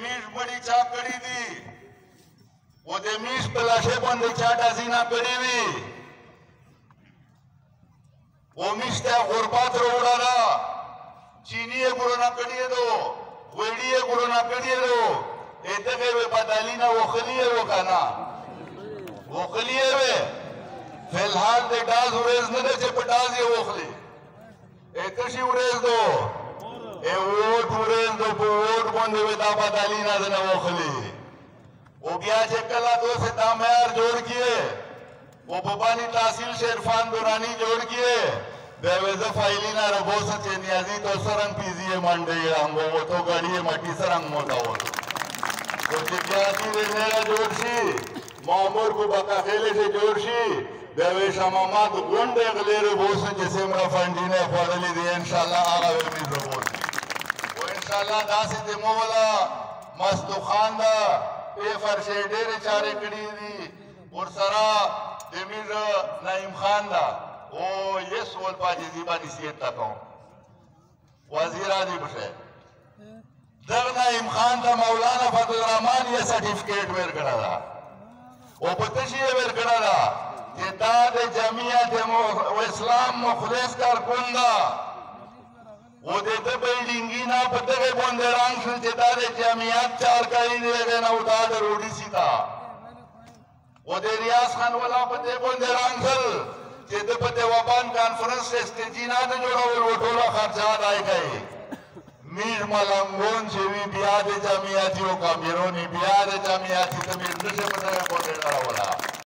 میش بڑی چا کړی دي و د میش په لاشه باندې چا ډازینا کړی وي و میش ته غربت وروړه چینی ګورنا کړی دو وړي ګورنا کړی دو دغه په بدالینا وخلی وکانا وخلی وې فلحال د ډاز ورز نه چې په ډاز یې وخلی کشي ورز دو ووټ ورز دو په ووټ باندې دا بدالینا نه وخلی او بیا چې کله دوسه دا معیار جوړ کیے وہ ببانی تحصیل شیرفان دورانی جوڑ کیے بے ویزا فائلینا ربوسا چے نیازی تو سرنگ پیزیے مانڈے ہم وہ تو گاڑیے مٹی سرنگ موتا ہو تو چپیاتی رہنے جوڑ شی معمور کو بقا خیلے سے جوڑ شی بے ویشا مامات گونڈے اگلے ربوسا جسے مرا فنڈینے خوڑلی دی انشاءاللہ آغا ویمی ربوس وہ انشاءاللہ دا سی دی مولا مستو خان دا اے فرشے ڈیرے چارے کڑی دی اور سرا دمیر نعیم خان دا او یہ سوال پاجی زیبا نسیت تکا ہوں وزیر آدھی بشے در نعیم خان دا مولانا فضل الرحمن یہ سرٹیفکیٹ ویر کڑا دا او پتشی ویر کڑا دا کہ داد جمعیت و اسلام مخلص کر کندا وہ دیتے بیلڈنگی نا پتگے بوندے رانگشن چے داد جمعیت چار کری دے گے نا اداد روڑی سی تا وہ دے ریاض خان والا پتے بوندے رانگشل چے دے پتے وابان کانفرنس سے اسٹیجینات جوڑا والوٹولا خرچات آئے گئے میر ملنگون چیوی بیاد جمعیتی و کامیرونی بیاد جمعیتی تمیر نشے پتے بوندے رہا والا